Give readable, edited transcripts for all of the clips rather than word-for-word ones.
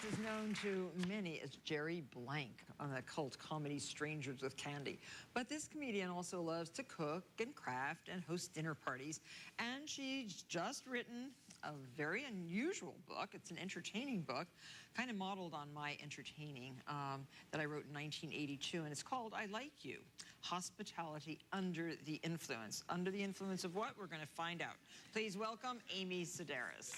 is known to many as Jerry Blank on the cult comedy Strangers with Candy. But this comedian also loves to cook and craft and host dinner parties. And she's just written a very unusual book. It's an entertaining book, kind of modeled on my entertaining that I wrote in 1982. And it's called I Like You, Hospitality Under the Influence. Under the influence of what? We're going to find out. Please welcome Amy Sedaris.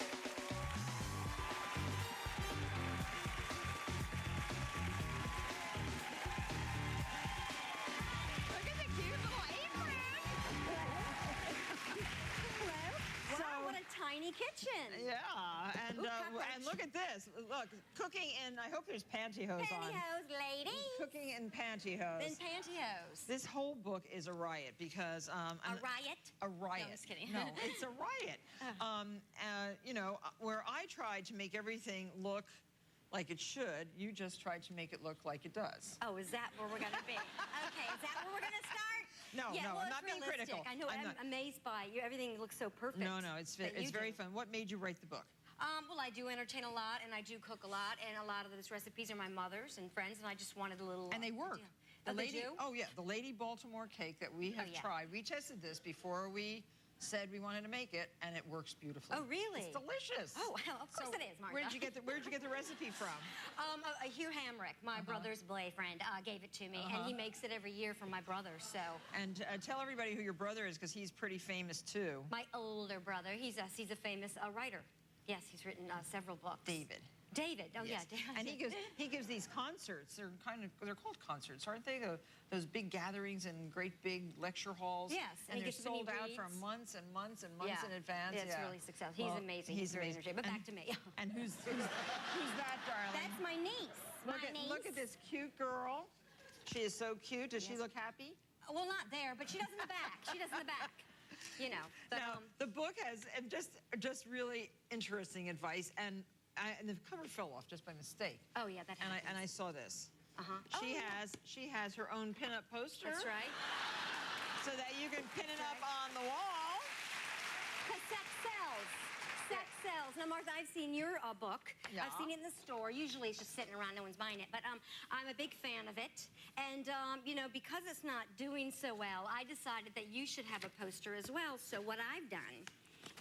Tiny kitchen. Yeah, and look at this. Look, cooking in, I hope there's pantyhose on. Pantyhose, lady. Cooking in pantyhose. In pantyhose. This whole book is a riot because... a riot? A riot. No, I'm just kidding. No, it's a riot. You know, where I tried to make everything look like it should, you just tried to make it look like it does. Oh, is that where we're going to be? Okay, is that where we're going to start? No, yeah, no, well, I'm not being critical. I know, I'm amazed by you. Everything looks so perfect. No, no, it's very fun. What made you write the book? Well, I do entertain a lot, and I do cook a lot, and a lot of those recipes are my mother's and friends, and I just wanted a little... And they work. Oh, they do? Oh, yeah, the Lady Baltimore cake that we have tried. We tested this before we said we wanted to make it, and it works beautifully. Oh, really? It's delicious. Oh, well, of course it is, Martha. Where did you get the recipe from? Hugh Hamrick, my brother's boyfriend, gave it to me, and he makes it every year for my brother, so... And tell everybody who your brother is, because he's pretty famous, too. My older brother. He's a famous writer. Yes, he's written several books. David, oh yes. Yeah. And he gives these concerts. They're called concerts, aren't they? Those big gatherings in great big lecture halls. Yes, and they're sold out for months and months and months in advance. Yeah, it's really successful. He's amazing. He's very energetic. But back to me. And who's that, darling? That's my niece. Look at this cute girl. She is so cute. Does she look happy? Well, not there, but she does in the back. She does in the back. You know. But, now, the book has just really interesting advice, and the cover fell off just by mistake. Oh yeah, that happens. And I saw this. She has her own pinup poster. That's right. So that you can pin it up on the wall. Because sex sells. Sex sells. Now, Martha, I've seen your book. Yeah. I've seen it in the store. Usually it's just sitting around, no one's buying it. But I'm a big fan of it. And, you know, because it's not doing so well, I decided that you should have a poster as well. So what I've done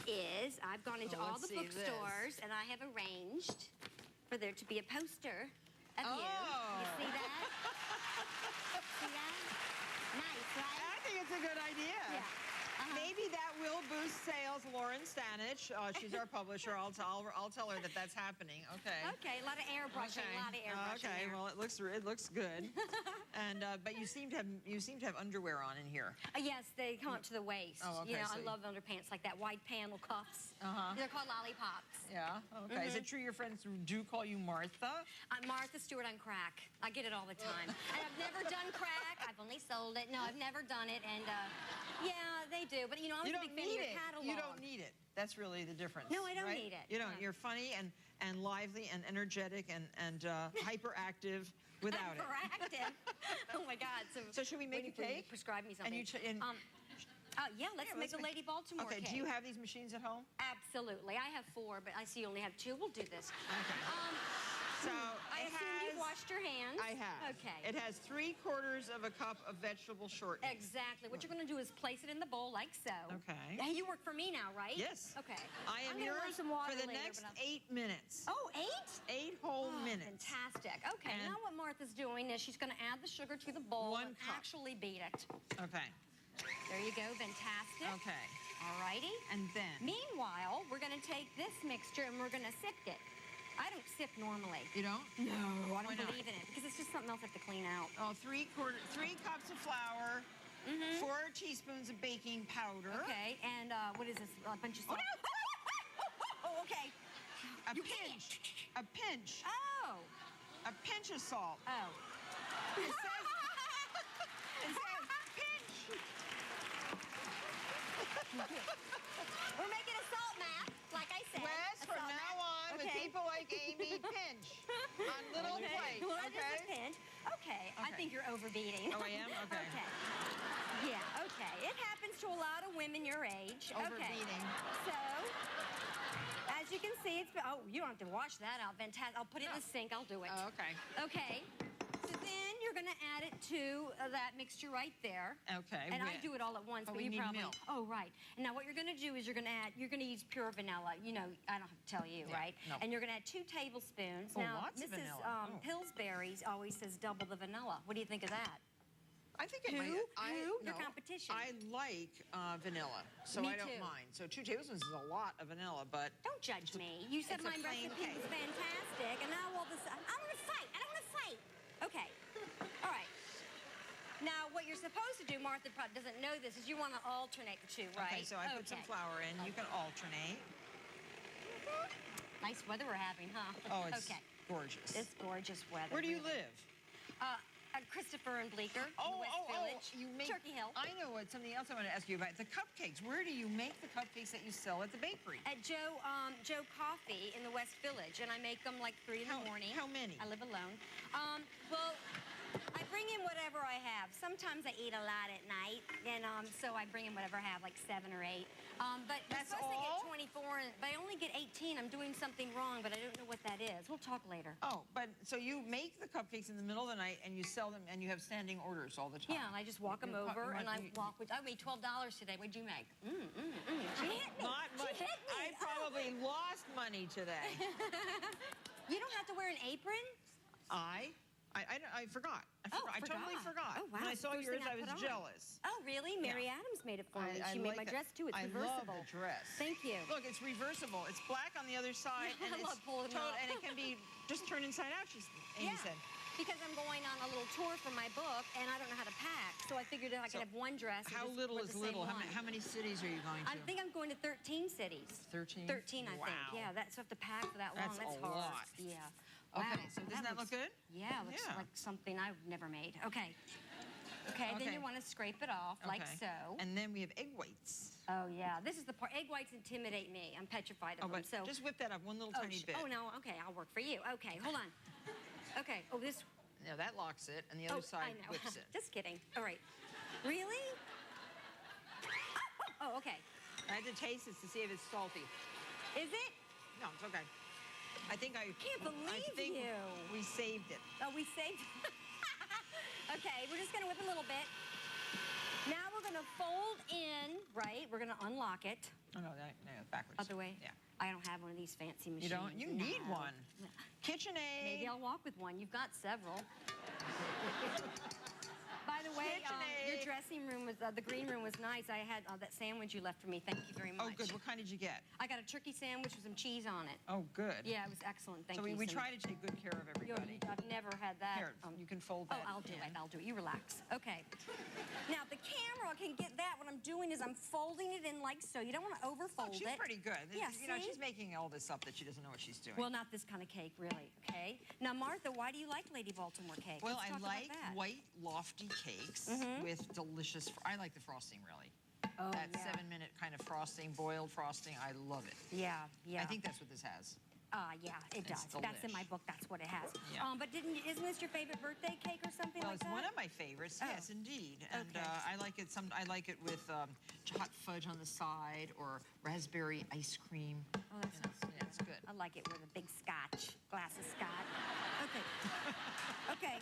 is I've gone into all the bookstores and I have arranged for there to be a poster of you. You see that? See that? Nice, right? I think it's a good idea. Yeah. Maybe that will boost sales. Lauren Stanich, she's our publisher. I'll tell her that that's happening. Okay. Okay, a lot of airbrushing, a lot of airbrushing. Okay, there. well, it looks good. And but you seem to have underwear on in here. Yes, they come up to the waist. Oh, okay. You know, I love underpants like that, wide panel cuffs. They're called lollipops. Yeah. Okay. Is it true your friends do call you Martha? I'm Martha Stewart on crack. I get it all the time. And I've never done crack. I've only sold it. No, I've never done it. And yeah, they do. But you know, I'm a big fan of your catalog. You don't need it. That's really the difference. No, I don't need it. You don't. You're funny and lively and energetic and hyperactive without it. Hyperactive. Oh my God. So should we make a cake? Prescribe me something. Yeah, let's make a Lady Baltimore cake. Okay. Do you have these machines at home? Absolutely. I have 4, but I see you only have 2. We'll do this. Okay. So I assume you've washed your hands. I have. Okay. It has 3/4 of a cup of vegetable shortening. Exactly. What you're going to do is place it in the bowl like so. Okay. Hey, you work for me now, right? Yes. Okay. I am yours for the next 8 minutes. Oh, 8? 8 whole minutes. Fantastic. Okay. And now what Martha's doing is she's going to add the sugar to the bowl and actually beat it. Okay. There you go. Fantastic. Okay. All righty. And then? Meanwhile, we're going to take this mixture and we're going to sift it. I don't sift normally. You don't? No, I don't believe in it because it's just something else I have to clean out. Oh, 3 cups of flour, 4 teaspoons of baking powder. Okay, and what is this? A bunch of salt? Oh, okay. A pinch. A pinch. Oh. A pinch of salt. Oh. It says pinch. We're making a salt map, like I said. Wes, from now on, with people like Amy, pinch on little plates. Well, just a pinch. Okay, I think you're overbeating. Oh, I am? Okay. Okay. Yeah, okay. It happens to a lot of women your age. Okay. Overbeating. So, as you can see, it's... Oh, you don't have to wash that out. Fantastic. I'll put it in the sink. I'll do it. Oh, okay. Okay. So then you're going to add it to that mixture right there. Okay. And I do it all at once, Oh, but we you need probably... milk. Oh, right. And now what you're going to do is you're going to use pure vanilla. You know, I don't have to tell you, Yeah, right? no. And you're going to add 2 tablespoons. Oh, now, lots of Mrs. vanilla. Oh. Pillsbury's always says double the vanilla. What do you think of that? I think it Who? might... Who? Your no, competition. I like vanilla, so Me I don't too. mind. So 2 tablespoons is a lot of vanilla, but... Don't judge me. You said it's a my plain recipe was cake. fantastic, and now all this... I want to fight. I don't want to fight. Okay. All right. Now, what you're supposed to do, Martha probably doesn't know this, is you want to alternate the 2, right? Okay, so I put some flour in. You can alternate. Nice weather we're having, huh? Oh, it's okay. gorgeous. It's gorgeous weather. Where do you really. live? Christopher and Bleecker, in the West Village. You make... Turkey Hill. I know what something else I want to ask you about. The cupcakes. Where do you make the cupcakes that you sell at the bakery? At Joe Coffee in the West Village, and I make them like 3 in the morning. How many? I live alone. Well, I bring in whatever I have. Sometimes I eat a lot at night, and so I bring in whatever I have, like 7 or 8. But That's you're supposed all? to get 24, but I only get 18. I'm doing something wrong, but I don't know what that is. We'll talk later. Oh, but so you make the cupcakes in the middle of the night and you sell them and you have standing orders all the time. Yeah, and I just walk them You- over, you- and I you- walk with... I made $12 today. What'd you make? She hit me. Not much. She hit me. I probably lost money today. You don't have to wear an apron? I forgot. Oh, I totally forgot. Oh, wow. When I It's the saw first yours, thing I I was put on. jealous. Oh, really? Mary Adams made it for me. I She made like my it. dress, too. It's I reversible. love the dress. Thank you. Look, it's reversible. It's black on the other side, I and love pulling them up. and it can be just turned inside out. Amy said. Because I'm going on a little tour for my book, and I don't know how to pack, so I figured I could have one dress. And How just little wear is the same little? one. How many cities are you going to? I think I'm going to 13 cities. 13? 13, I Wow. think. Yeah, that's so I have to pack for that long. That's That's a hard. lot. Yeah. Okay, Wow. so doesn't that look good? Yeah, it looks Yeah. like something I've never made. Okay. Okay, then Okay. you want to scrape it off like Okay. so. And then we have egg whites. Oh, yeah. This is the part. Egg whites intimidate me. I'm petrified of them. But So just whip that up one little tiny bit. Oh, no. Okay, I'll work for you. Okay, hold on. Okay. Oh, this... No, that locks it, and the other I side know. whips it. Just kidding. All right. Really? Oh, okay. I had to taste it to see if it's salty. Is it? No, it's okay. I think I Can't believe I think you. we saved it. Oh, we saved... Okay, we're just going to whip a little bit. Now we're going to fold in, right? We're going to unlock it. Oh, no, backwards. Other way? Yeah. I don't have one of these fancy machines. You don't? You need No. one. KitchenAid. Maybe I'll walk with one. You've got several. By the way, your KitchenAid. dressing room was, the green room was nice. I had that sandwich you left for me. Thank you very much. Oh, good. What kind did you get? I got a turkey sandwich with some cheese on it. Oh, good. Yeah, it was excellent. Thank So you. we so try much. to take good care of everybody. I've never had that. Here, you can fold Oh, that I'll do in. it. I'll do it. You relax. Okay. Now, the camera can get that. What I'm doing is I'm folding it in like so. You don't want to overfold Oh, she's it. pretty good. Yeah, You know, see? she's making all this up that she doesn't know what she's doing. Well, not this kind of cake, really, okay? Now, Martha, why do you like Lady Baltimore cake? Well, Let's I talk about like that. white, lofty cakes with delicious... I like the frosting, really. Oh, That yeah. 7-minute kind of frosting, boiled frosting, I love it. Yeah, yeah. I think that's what this has. Yeah, it It's does. That's in delish. my book. That's what it has. Yeah. But isn't this your favorite birthday cake or something Well, like it's that? one of my favorites. Oh. Yes, indeed. And Okay. I like it. I like it with hot fudge on the side or raspberry ice cream. Oh, that sounds Yeah, it's good. I like it with a big glass of scotch. Okay. Okay.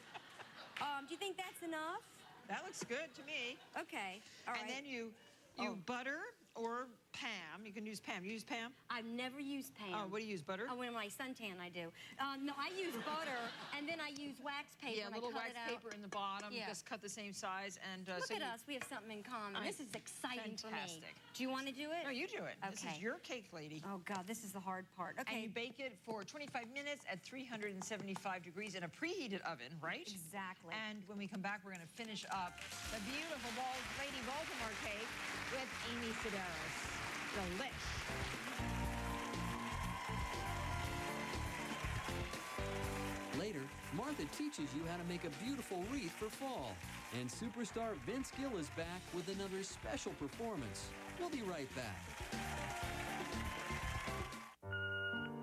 Do you think that's enough? That looks good to me. Okay. All right. And then you butter or Pam. You can use Pam. You use Pam? I've never used Pam. Oh, what do you use? Butter? Oh, when I suntan, I do. No, I use butter, and then I use wax paper. Yeah, and a little I cut wax it out. paper in the bottom. Yeah. Just cut the same size. And Look so at you, us. We have something in common. This is exciting for me. Fantastic. Do you want to do it? No, you do it. This Okay. is your cake, lady. Oh, God, this is the hard part. And Okay. you bake it for 25 minutes at 375 degrees in a preheated oven, right? Exactly. And when we come back, we're going to finish up the beautiful Lady Baltimore cake with Amy Sedaris. Delish. Later, Martha teaches you how to make a beautiful wreath for fall. And superstar Vince Gill is back with another special performance. We'll be right back.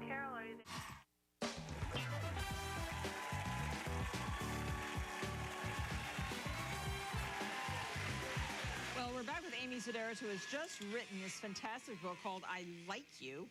Carol, are you there? Well, we're back with Amy Sedaris, who has just written this fantastic book called I Like You,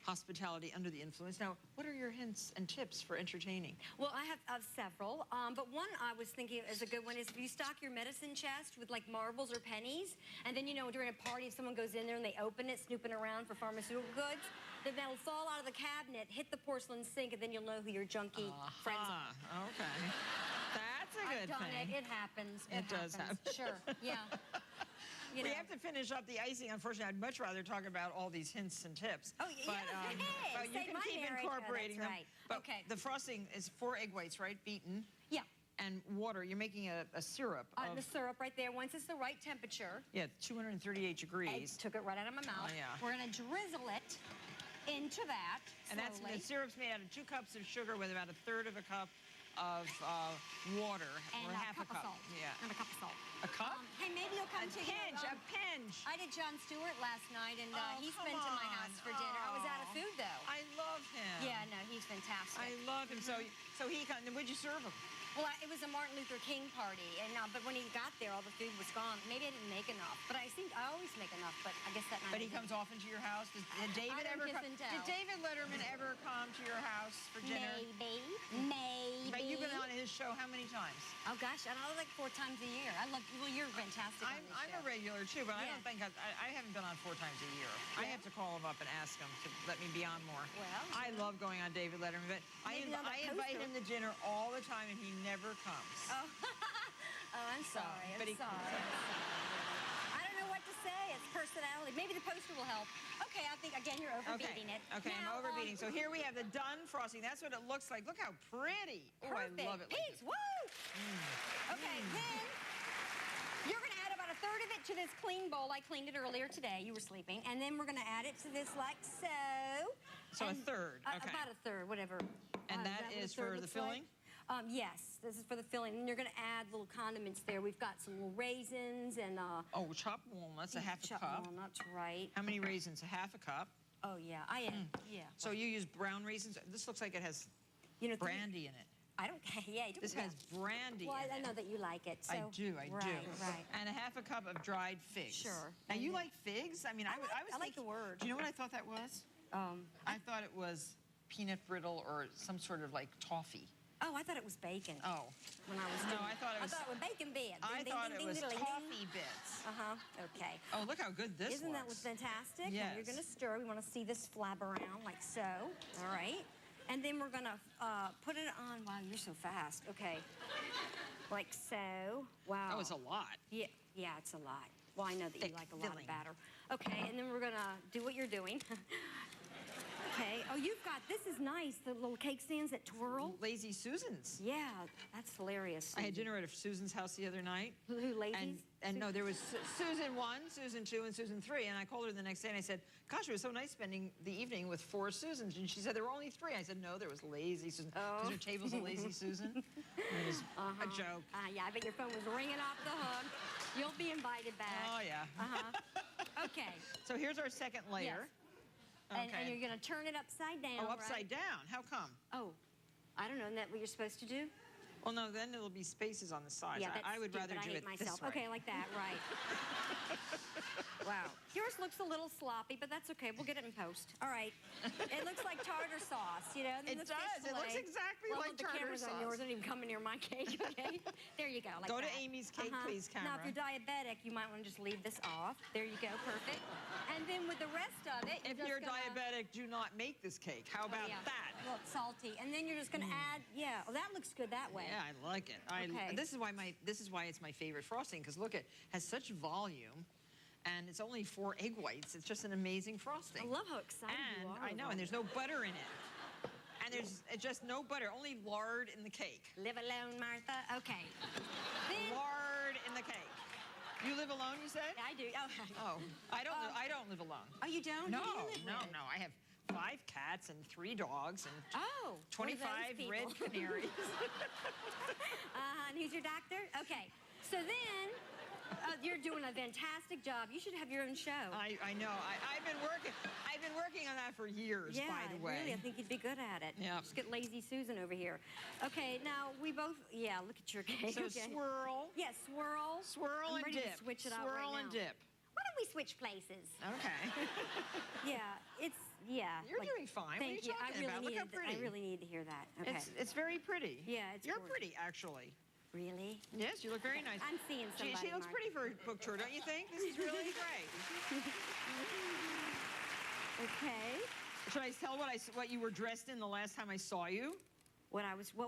Hospitality Under the Influence. Now, what are your hints and tips for entertaining? Well, I have several, but one I was thinking is a good one is if you stock your medicine chest with like marbles or pennies, and then, you know, during a party, if someone goes in there and they open it, snooping around for pharmaceutical goods, then that'll fall out of the cabinet, hit the porcelain sink, and then you'll know who your junkie friends are. Okay. That's a good I've done thing. it. It happens. It does happen. Sure. Yeah. You We know. have to finish up the icing. Unfortunately, I'd much rather talk about all these hints and tips. Oh, yeah. But you Save can my keep marriage. incorporating Oh, that's them. right. But Okay. the frosting is 4 egg whites, right? Beaten. Yeah. And water. You're making a syrup of, The syrup right there. Once it's the right temperature, 238 I degrees. took it right out of my mouth. Oh, yeah. We're going to drizzle it into that And that's slowly. the syrup's made out of 2 cups of sugar with about 1/3 of a cup of water, and or half a cup of salt. Yeah. And a cup of salt. A cup? Hey, maybe you'll come A to pinch, your, a pinch. I did Jon Stewart last night, and Oh, he's come been to my on. house for dinner. I was out of Oh. food, though. I love him. Yeah, no, he's fantastic. I love him. So he come. Would you serve him? Well, it was a Martin Luther King party, and but when he got there, all the food was gone. Maybe I didn't make enough, but I always make enough. But I guess that night. But he I didn't. comes often to your house. Did David don't ever kiss come? and tell. Did David Letterman ever come to your house for dinner? Maybe. But you've been on his show how many times? Oh gosh, I don't know, like 4 times a year. I love. Well, you're fantastic. on this I'm a show. regular too, but I Yeah. don't think I haven't been on 4 times a year. I Yeah. have to call him up and ask him to let me be on more. Well, I love going on David Letterman, but I Maybe on that invite poster. him to dinner all the time, and he never comes. Oh, I'm sorry. but I'm he- sorry. I don't know what to say. It's personality. Maybe the poster will help. Okay, I think again you're overbeating it. Okay, Now, I'm overbeating. So here we have the done frosting. That's what it looks like. Look how pretty. Oh, Perfect. I love it. Peace. Woo! Okay, then you're going to add about 1/3 of it to this clean bowl. I cleaned it earlier today. You were sleeping. And then we're going to add it to this like so. So And, 1/3. Okay. About 1/3, whatever. And that what a is third for the looks like? filling? Yes, this is for the filling. And you're going to add little condiments there. We've got some little raisins and Oh, chopped walnuts, a half a chopped cup. walnuts, right? How many raisins? A half a cup. Oh yeah, I am. Yeah. So you use brown raisins. This looks like it has You know, brandy in it. I don't. Yeah, you don't. This has brandy Well, in I it. know that you like it. So. I do. Right, do. right. And a half a cup of dried figs. Sure. Now, And you then- like figs? I mean, I was I like thinking- the word. Do you know what I thought that was? I thought it was peanut brittle or some sort of like toffee. Oh, I thought it was bacon. Oh. When I was No, doing I thought it was- I thought it was bacon bits. I thought it was toffee bits. Okay. Oh, look how good this Isn't that looks. fantastic? Now Yes. you're going to stir. We want to see this flab around like so. All right. And then we're going to put it on. Wow, you're so fast. Okay. Like so. Wow. That was a lot. Yeah, it's a lot. Well, I know that Thick you like a lot filling. of batter. Okay, and then we're going to do what you're doing. Okay. Oh, you've got, this is nice, the little cake stands that twirl. Lazy Susans. Yeah, that's hilarious. I had dinner at Susan's house the other night. Who, ladies? And no, there was Susan 1, Susan 2, and Susan 3. And I called her the next day and I said, gosh, it was so nice spending the evening with 4 Susans. And she said, there were only 3. I said, no, there was Lazy Susan. Because her table's a Lazy Susan. It was a joke. Yeah, I bet your phone was ringing off the hook. You'll be invited back. Oh, yeah. Okay. So here's our second layer. Yes. And you're going to turn it upside down, Oh, upside right? down. How come? Oh, I don't know. Isn't that what you're supposed to do? Well, no, then it'll be spaces on the sides. Yeah, that's I would rather stupid. do I it hate this myself. way. Okay, like that, right. Wow. Yours looks a little sloppy, but that's okay. We'll get it in post. All right. It looks like tartar sauce, you know? It the does. fish It looks fillet. exactly Well, like the tartar camera's on sauce. yours. Don't even come near my cake, okay? There you go. Like Go to that. Amy's cake, please, Now, camera. if you're diabetic, you might want to just leave this off. There you go. Perfect. And then with the rest of it, If just you're gonna- diabetic, do not make this cake. How about yeah. that? A little salty. And then you're just going to add, well, that looks good that way. Yeah, I like it. Okay. This is why it's my favorite frosting, because look, it has such volume, and it's only 4 egg whites. It's just an amazing frosting. I love how excited And you are. I know, about and there's it. no butter in it. And there's just no butter, only lard in the cake. Live alone, Martha. Okay. Then, Lard in the cake. You live alone, you said? I do. Oh, I don't live alone. Oh, you don't? No, Who do you live with? no. I have 5 cats and 3 dogs and Oh, one of those 25 red people. canaries. And who's your doctor? Okay. So then, you're doing a fantastic job. You should have your own show. I know. I've been working on that for years, Yeah, by the way. really, I think you'd be good at it. Yeah. Just get lazy Susan over here. Okay, now we both, look at your cake. So okay. swirl, Yeah, swirl. swirl I'm and ready dip. to switch it out Swirl right and now. dip. Why don't we switch places. Okay. Yeah. You're doing fine. Thank What are you talking about? Look how pretty. I really needed to hear that. Okay. It's very pretty. Yeah, it's You're gorgeous. pretty, actually. Really? Yes, you look very nice. I'm seeing somebody, She looks Mark. pretty for a book tour, don't you think? This is really great. Okay. Should I tell what you were dressed in the last time I saw you? What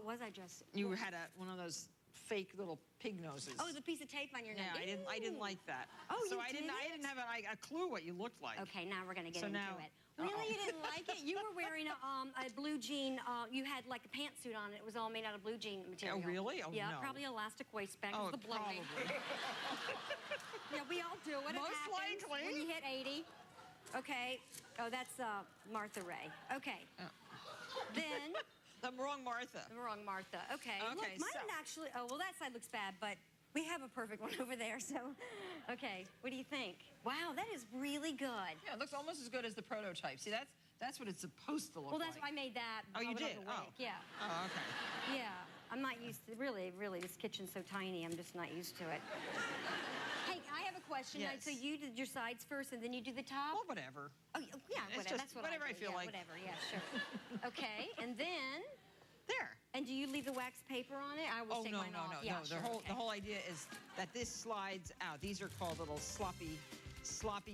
was I just? You had one of those fake little pig noses. Oh, the piece of tape on your neck. Yeah, I didn't Ew. like that. Oh, so you I didn't have a clue what you looked like. Okay, now we're gonna get So into now- it. Really, Uh-oh. you didn't like it? You were wearing a blue jean. You had like a pantsuit on. It was all made out of blue jean material. Oh, really? Oh, yeah, no. probably elastic waistband. Oh, the bloating. probably. Yeah, we all do it. It Most happens likely. when you hit 80. Okay. Oh, that's Martha Ray. Okay. Then I'm wrong, Martha. the wrong Martha. Okay. Okay, Look, mine so- actually. Oh, well, that side looks bad, but we have a perfect one over there. So, okay. What do you think? Wow, that is really good. Yeah, it looks almost as good as the prototype. See, that's what it's supposed to look Well, that's like. why I made that. Oh, you I would did? like a Oh. wig. Yeah. Oh, okay. Yeah. I'm not used to really. This kitchen's so tiny. I'm just not used to it. Hey, I have a question. Yes. So you did your sides first, and then you do the top. Well, whatever. Oh, yeah. It's Whatever. just That's what whatever I do. feel Yeah, like. Whatever. Yeah. Sure. Okay. And then. There. And do you leave the wax paper on it? I always Oh, take no, mine no, off. no, Yeah, no. sure, The okay. whole idea is that this slides out. These are called little sloppy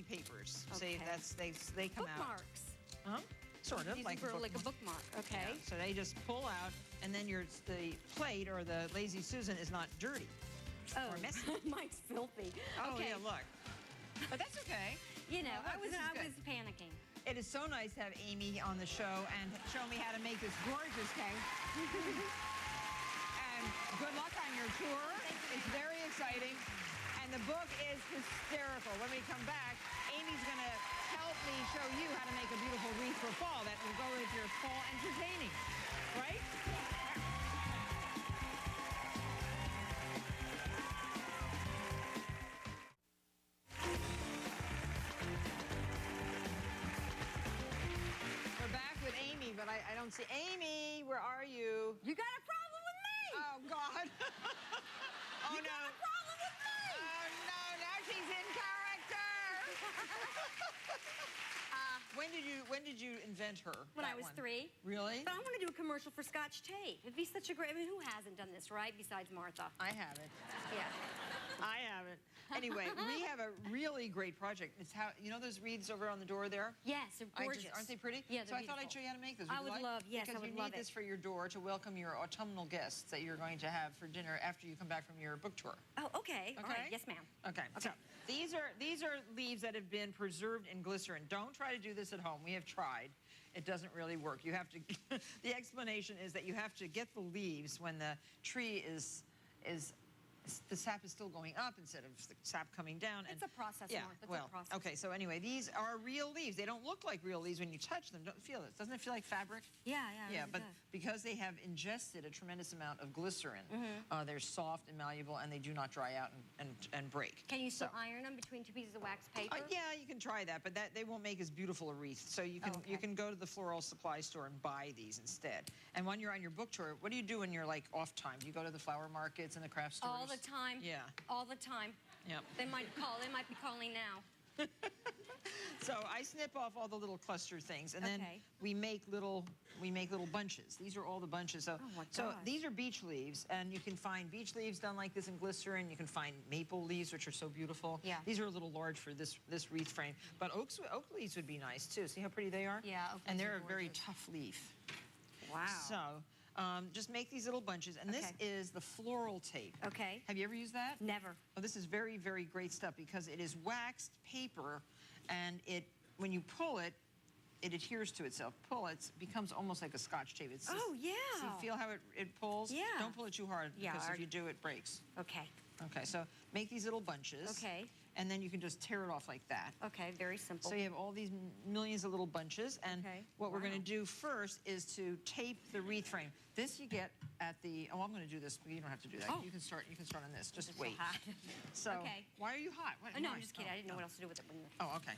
papers. See, Okay. they come out. Bookmarks. Huh? Sort of Using like for a like a bookmark. bookmark. Okay. Yeah, so they just pull out, and then the plate or the Lazy Susan is not dirty Oh, or messy. mine's filthy. Oh, Okay. yeah, look. But that's okay. You know, Well, I was this is good. panicking. It is so nice to have Amy on the show and show me how to make this gorgeous cake. And good luck on your tour. It's very exciting. And the book is hysterical. When we come back, Amy's going to help me show you how to make a beautiful wreath for fall that will go with your fall entertaining. Right? We're back with Amy, but I don't see Amy. Where are you? You got a problem with me? Oh, God. Oh, You no. got a problem with me? Oh, no. Now she's in character. When did you invent her? When I that was one? 3. Really? But I want to do a commercial for Scotch tape. It'd be such a great. I mean, who hasn't done this, right? Besides Martha. I haven't. Yeah. I haven't. Anyway, we have a really great project. It's how, you know those wreaths over on the door there? Yes, they're gorgeous. Aren't they pretty? Yeah, So they're I thought I'd beautiful. show you how to make those. I you would like? love- yes, I Because would you love need this it. for your door to welcome your autumnal guests that you're going to have for dinner after you come back from your book tour. Oh, okay. All right. Okay? Yes, ma'am. Okay. So these are leaves that have been preserved in glycerin. Don't try to do this at home. We have tried. It doesn't really work. You have to. The explanation is that you have to get the leaves when the tree is the sap is still going up instead of the sap coming down. It's a process, Yeah. Mark. It's well. a process. Okay. So anyway, these are real leaves. They don't look like real leaves when you touch them. Don't feel it. Doesn't it feel like fabric? Yeah. Yeah, It but does. because they have ingested a tremendous amount of glycerin, Mm-hmm. they're soft and malleable, and they do not dry out and break. Can you still So- iron them between 2 pieces of wax paper? yeah, you can try that, but they won't make as beautiful a wreath. So you can okay. you can go to the floral supply store and buy these instead. And when you're on your book tour, what do you do when you're like off time? Do you go to the flower markets and the craft stores? All the time. Yeah. All the time. Yep. They might call. They might be calling now. So I snip off all the little cluster things, and then Okay. we make little bunches. These are all the bunches. So, Oh, my so gosh. these are beech leaves, and you can find beech leaves done like this in glycerin. You can find maple leaves, which are so beautiful. Yeah. These are a little large for this wreath frame, but oak leaves would be nice too. See how pretty they are? Yeah, oak And leaves they're are a very gorgeous. tough leaf. Wow. So just make these little bunches, and this Okay. is the floral tape. Okay. Have you ever used that? Never. Oh, this is very, very great stuff because it is waxed paper, and when you pull it, it adheres to itself. Pull it, it becomes almost like a Scotch tape. It's just, Oh, yeah. See, feel how it pulls? Yeah. Don't pull it too hard Yeah, because I- if you do, it breaks. Okay. Okay, so make these little bunches. Okay. And then you can just tear it off like that. Okay. Very simple. So you have all these millions of little bunches, and Okay. what we're going to Wow. do first is to tape the wreath frame. This you get at the. Oh, I'm going to do this, but you don't have to do that. Oh. You can start. You can start on this. Just It's so wait. hot. So Okay. why are you hot? What, Oh, no, why? I'm just kidding. I didn't know what else to do with it. When Oh, okay.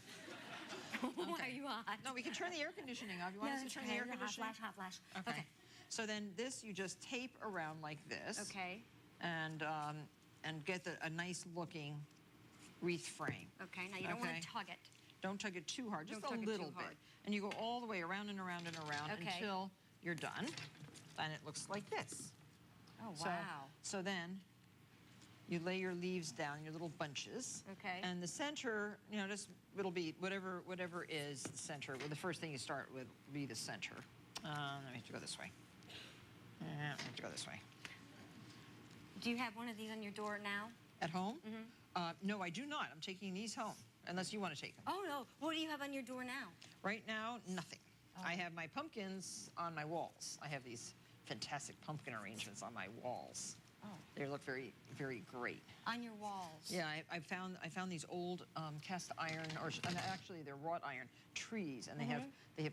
Why are you hot? No, we can turn the air conditioning off. You want us to it's turn okay. the air Hot conditioning? flash, hot flash. Okay. So then this you just tape around like this. Okay. And get a nice looking wreath frame. Okay, now you don't want Okay. to tug it. Don't tug it too hard, just Don't a tug it too little bit. hard. And you go all the way around and around and around Okay. until you're done. And it looks like this. Oh, So- wow. So then you lay your leaves down, your little bunches. Okay. And the center, just it'll be whatever is the center. Well, the first thing you start with will be the center. Let me have to go this way. I have to go this way. Do you have one of these on your door now? At home? No, I do not. I'm taking these home, unless you want to take them. Oh, no. What do you have on your door now? Right now, nothing. I have my pumpkins on my walls. I have these fantastic pumpkin arrangements on my walls. Oh. They look very, very great. On your walls. Yeah, I found these old cast iron, and actually they're wrought iron trees, and they have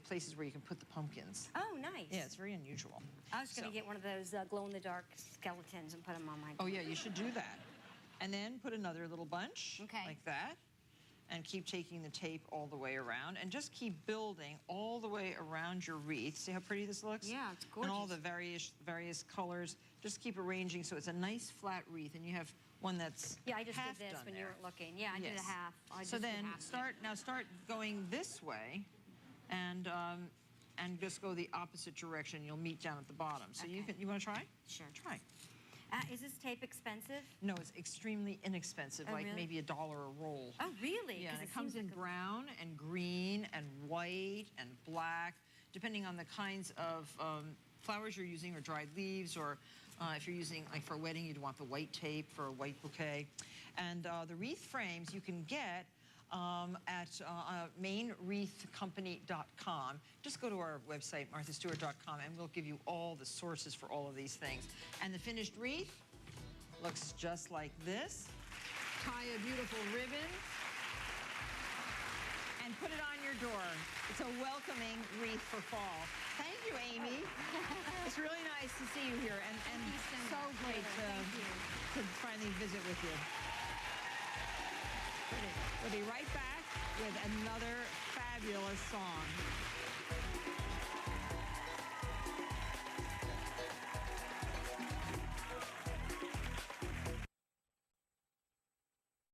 places where you can put the pumpkins. Oh, nice. Yeah, it's very unusual. I was going to So- get one of those glow-in-the-dark skeletons and put them on my Oh door. yeah, you should do that. And then put another little bunch, Okay. like that, and keep taking the tape all the way around, and just keep building all the way around your wreath. See how pretty this looks? Yeah, it's And all gorgeous. the various colors. Just keep arranging so it's a nice flat wreath, and you have one that's Yeah, I just half did this done when there. you weren't looking. Yeah, I did a Yes. half. I So just did then half of it. start going this way, and just go the opposite direction. You'll meet down at the bottom. So you Okay. want to try? Sure. Try. Is this tape expensive? No, it's extremely inexpensive, Oh, like really? maybe $1 a roll. Oh, really? Yeah, 'Cause and it seems comes in like a- brown and green and white and black, depending on the kinds of flowers you're using or dried leaves, or if you're using, like for a wedding, you'd want the white tape for a white bouquet. And the wreath frames you can get at mainwreathcompany.com. Just go to our website, marthastewart.com, and we'll give you all the sources for all of these things. And the finished wreath looks just like this. Tie a beautiful ribbon and put it on your door. It's a welcoming wreath for fall. Thank you, Amy. It's really nice to see you here, and Thank you so so much, great Heather. Thank you. to finally visit with you. We'll be right back with another fabulous song.